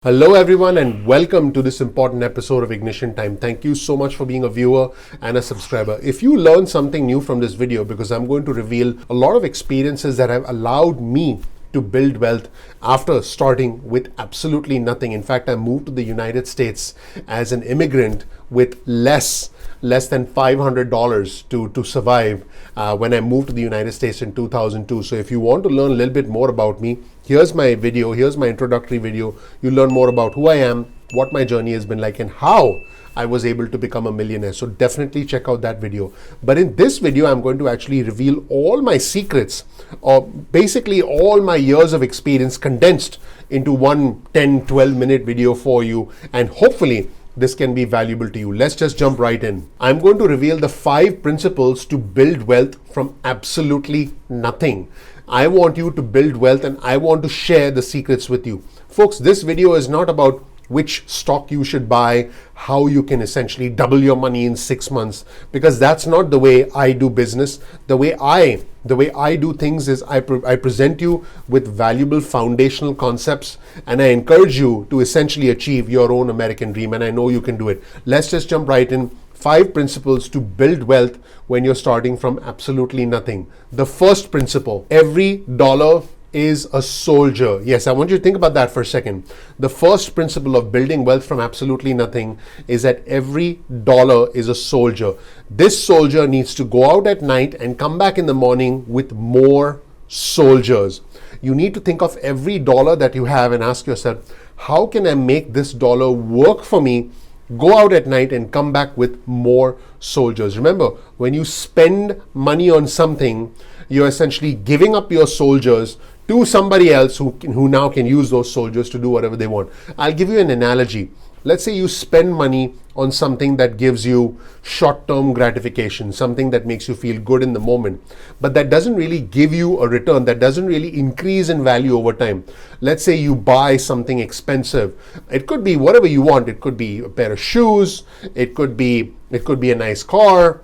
Hello everyone and welcome to this important episode of Ignition Time. Thank you so much for being a viewer and a subscriber. If you learn something new from this video, because I'm going to reveal a lot of experiences that have allowed me to build wealth after starting with absolutely nothing. In fact, I moved to the United States as an immigrant with less than $500 to survive when I moved to the United States in 2002. So if you want to learn a little bit more about me, here's my video, here's my introductory video. You'll learn more about who I am, what my journey has been like, and how I was able to become a millionaire. So definitely check out that video. But in this video, I'm going to actually reveal all my secrets, or basically all my years of experience condensed into one 10-12 minute video for you, and hopefully this can be valuable to you. Let's just jump right in. I'm going to reveal the 5 principles to build wealth from absolutely nothing. I want you to build wealth and I want to share the secrets with you. Folks, this video is not about which stock you should buy, how you can essentially double your money in 6 months, because that's not the way I do business. The way I do things is I present you with valuable foundational concepts, and I encourage you to essentially achieve your own American dream, and I know you can do it. Let's just jump right in. 5 principles to build wealth when you're starting from absolutely nothing. The first principle: every dollar is a soldier. Yes, I want you to think about that for a second. The first principle of building wealth from absolutely nothing is that every dollar is a soldier. This soldier needs to go out at night and come back in the morning with more soldiers. You need to think of every dollar that you have and ask yourself, how can I make this dollar work for me? Go out at night and come back with more soldiers. Remember, when you spend money on something, you're essentially giving up your soldiers to somebody else who now can use those soldiers to do whatever they want. I'll give you an analogy. Let's say you spend money on something that gives you short-term gratification, something that makes you feel good in the moment, but that doesn't really give you a return, that doesn't really increase in value over time. Let's say you buy something expensive. It could be whatever you want. It could be a pair of shoes. It could be a nice car.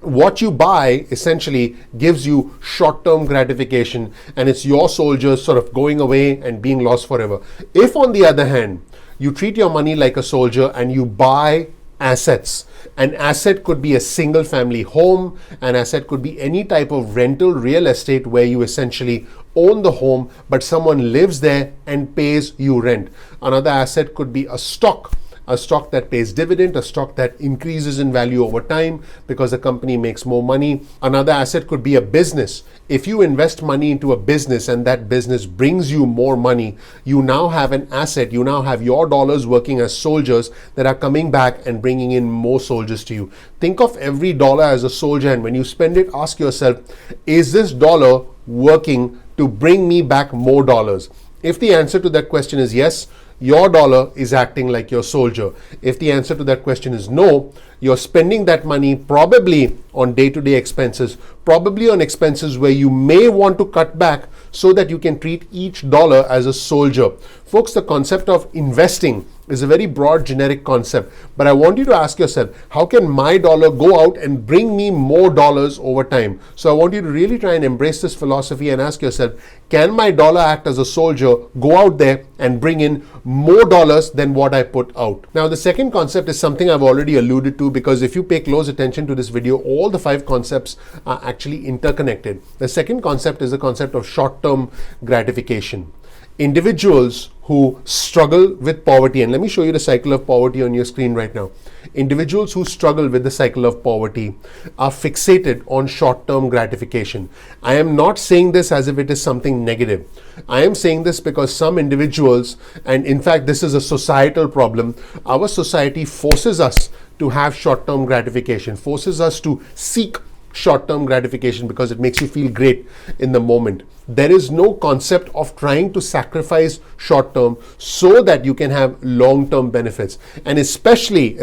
What you buy essentially gives you short-term gratification, and it's your soldiers sort of going away and being lost forever. If, on the other hand, you treat your money like a soldier and you buy assets. An asset could be a single family home. An asset could be any type of rental real estate where you essentially own the home, but someone lives there and pays you rent. Another asset could be a stock that pays dividend, a stock that increases in value over time because the company makes more money. Another asset could be a business. If you invest money into a business and that business brings you more money, you now have an asset. You now have your dollars working as soldiers that are coming back and bringing in more soldiers to you. Think of every dollar as a soldier, and when you spend it, ask yourself, is this dollar working to bring me back more dollars? If the answer to that question is yes, your dollar is acting like your soldier. If the answer to that question is no, you're spending that money probably on day-to-day expenses, probably on expenses where you may want to cut back so that you can treat each dollar as a soldier. Folks, the concept of investing is a very broad, generic concept, but I want you to ask yourself, how can my dollar go out and bring me more dollars over time? So I want you to really try and embrace this philosophy and ask yourself, can my dollar act as a soldier, go out there and bring in more dollars than what I put out? Now, the second concept is something I've already alluded to, because if you pay close attention to this video, all the 5 concepts are actually interconnected. The second concept is the concept of short-term gratification. Individuals who struggle with poverty, and let me show you the cycle of poverty on your screen right now. Individuals who struggle with the cycle of poverty are fixated on short-term gratification. I am not saying this as if it is something negative. I am saying this because some individuals, and in fact this is a societal problem, our society forces us to have short-term gratification, forces us to seek short-term gratification because it makes you feel great in the moment. There is no concept of trying to sacrifice short-term so that you can have long-term benefits. And especially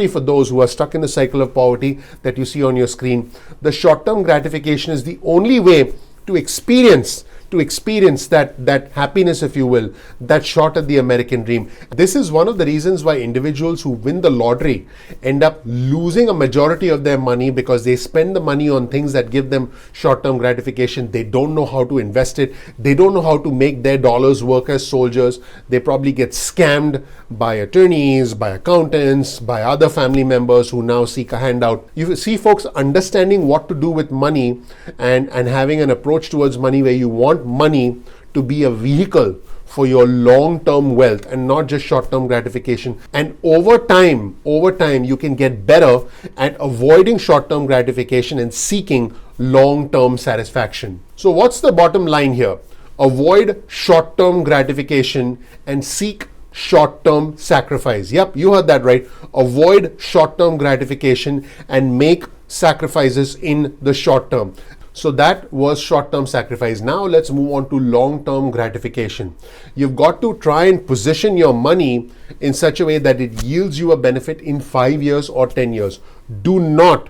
for those who are stuck in the cycle of poverty that you see on your screen, the short-term gratification is the only way to experience to experience that happiness, if you will, that shot at the American dream. This is one of the reasons why individuals who win the lottery end up losing a majority of their money, because they spend the money on things that give them short-term gratification. They don't know how to invest it. They don't know how to make their dollars work as soldiers. They probably get scammed by attorneys, by accountants, by other family members who now seek a handout. You see, folks, understanding what to do with money and having an approach towards money where you want money to be a vehicle for your long-term wealth and not just short-term gratification. And over time, you can get better at avoiding short-term gratification and seeking long-term satisfaction. So what's the bottom line here? Avoid short-term gratification and seek short-term sacrifice. Yep, you heard that right. Avoid short-term gratification and make sacrifices in the short term. So that was short-term sacrifice. Now let's move on to long-term gratification. You've got to try and position your money in such a way that it yields you a benefit in 5 years or 10 years. Do not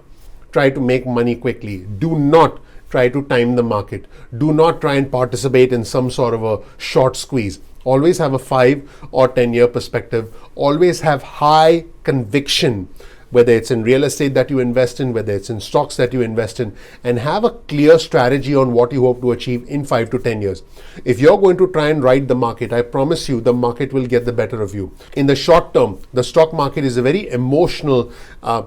try to make money quickly. Do not try to time the market. Do not try and participate in some sort of a short squeeze. Always have a 5 or 10 year perspective. Always have high conviction, whether it's in real estate that you invest in, whether it's in stocks that you invest in, and have a clear strategy on what you hope to achieve in 5 to 10 years. If you're going to try and ride the market, I promise you the market will get the better of you. In the short term, the stock market is a very emotional,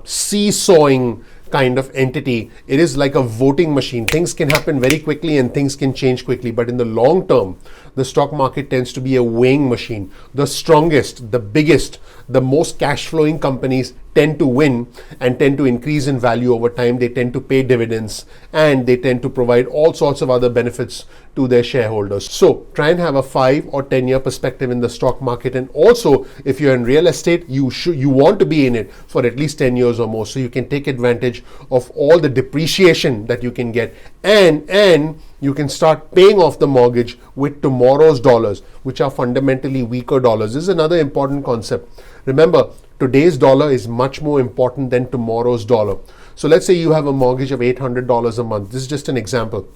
seesawing kind of entity. It is like a voting machine. Things can happen very quickly and things can change quickly. But in the long term, the stock market tends to be a weighing machine. The strongest, the biggest, the most cash flowing companies tend to win and tend to increase in value over time. They tend to pay dividends and they tend to provide all sorts of other benefits to their shareholders. So try and have a 5 or 10 year perspective in the stock market. And also, if you're in real estate, you want to be in it for at least 10 years or more, so you can take advantage of all the depreciation that you can get, and you can start paying off the mortgage with tomorrow's dollars, which are fundamentally weaker dollars. This is another important concept. Remember, today's dollar is much more important than tomorrow's dollar. So let's say you have a mortgage of $800 a month. This is just an example.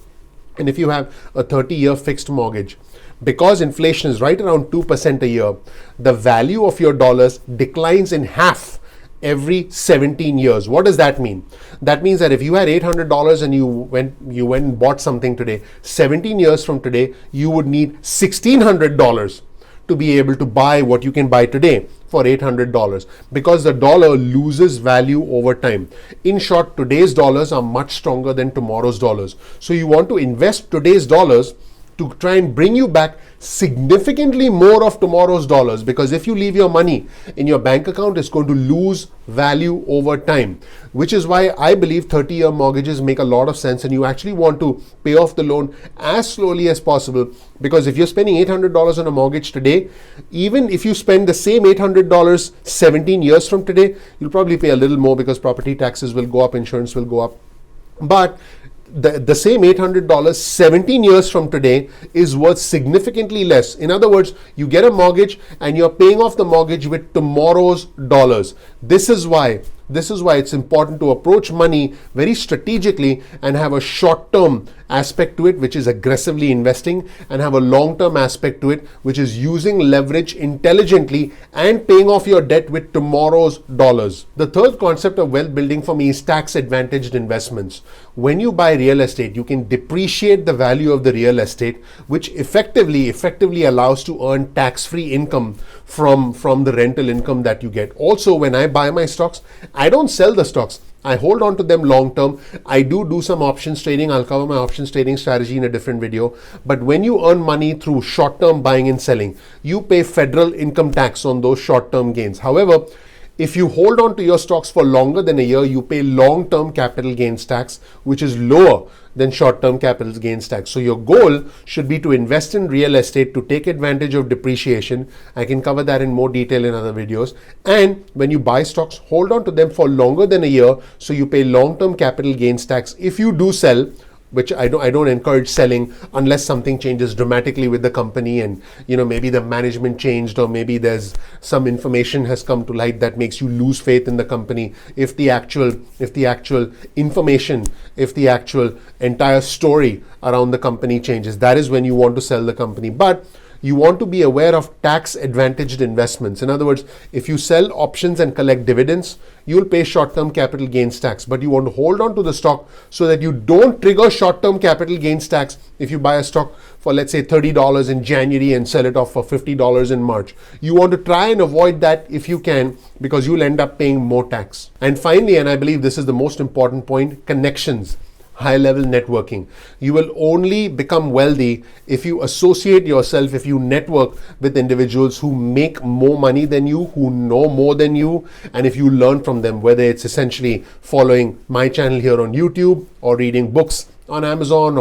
And if you have a 30-year fixed mortgage, because inflation is right around 2% a year, the value of your dollars declines in half every 17 years. What does that mean? That means that if you had $800 and you went and bought something today, 17 years from today, you would need $1,600 to be able to buy what you can buy today for $800, because the dollar loses value over time. In short, today's dollars are much stronger than tomorrow's dollars. So you want to invest today's dollars to try and bring you back significantly more of tomorrow's dollars, because if you leave your money in your bank account, it's going to lose value over time, which is why I believe 30-year mortgages make a lot of sense, and you actually want to pay off the loan as slowly as possible, because if you're spending $800 on a mortgage today, even if you spend the same $800 17 years from today, you'll probably pay a little more because property taxes will go up, insurance will go up. But the same $800 17 years from today is worth significantly less. In other words, you get a mortgage and you're paying off the mortgage with tomorrow's dollars. This is why it's important to approach money very strategically and have a short-term aspect to it, which is aggressively investing, and have a long-term aspect to it, which is using leverage intelligently and paying off your debt with tomorrow's dollars. The third concept of wealth building for me is tax-advantaged investments. When you buy real estate, you can depreciate the value of the real estate, which effectively allows to earn tax-free income from the rental income that you get. Also, when I buy my stocks, I don't sell the stocks. I hold on to them long term. I do some options trading. I'll cover my options trading strategy in a different video. But when you earn money through short-term buying and selling, you pay federal income tax on those short-term gains. However, if you hold on to your stocks for longer than a year, you pay long-term capital gains tax, which is lower than short-term capital gains tax. So your goal should be to invest in real estate to take advantage of depreciation. I can cover that in more detail in other videos. And when you buy stocks, hold on to them for longer than a year, so you pay long-term capital gains tax. If you do sell, which I don't encourage selling unless something changes dramatically with the company, and maybe the management changed, or maybe there's some information has come to light that makes you lose faith in the company. If the actual information, if the actual entire story around the company changes, that is when you want to sell the company. But you want to be aware of tax advantaged investments. In other words, if you sell options and collect dividends, you'll pay short-term capital gains tax, but you want to hold on to the stock so that you don't trigger short-term capital gains tax if you buy a stock for, let's say, $30 in January and sell it off for $50 in March. You want to try and avoid that if you can, because you'll end up paying more tax. And finally, and I believe this is the most important point, connections. High-level networking. You will only become wealthy if you associate yourself, if you network with individuals who make more money than you, who know more than you, and if you learn from them, whether it's essentially following my channel here on YouTube, or reading books on Amazon,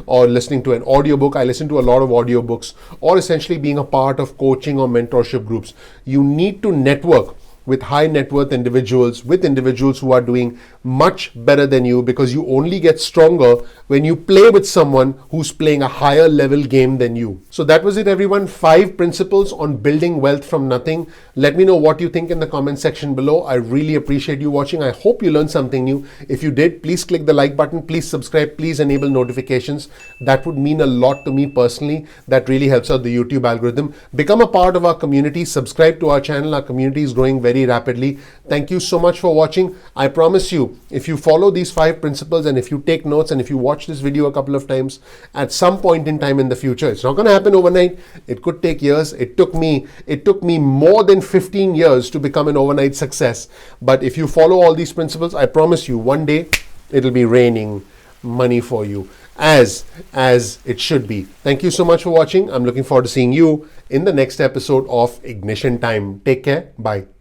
or listening to an audiobook. I listen to a lot of audiobooks, or essentially being a part of coaching or mentorship groups. You need to network with high net worth individuals, with individuals who are doing much better than you, because you only get stronger when you play with someone who's playing a higher level game than you. So that was it, everyone. 5 principles on building wealth from nothing. Let me know what you think in the comment section below. I really appreciate you watching. I hope you learned something new. If you did, please click the like button, please subscribe, please enable notifications. That would mean a lot to me personally. That really helps out the YouTube algorithm. Become a part of our community, subscribe to our channel. Our community is growing very rapidly. Thank you so much for watching. I promise you, if you follow these 5 principles, and if you take notes, and if you watch this video a couple of times, at some point in time in the future, it's not going to happen overnight. It could take years. It took me more than 15 years to become an overnight success. But if you follow all these principles, I promise you, one day it'll be raining money for you, as it should be. Thank you so much for watching. I'm looking forward to seeing you in the next episode of Ignition Time. Take care. Bye.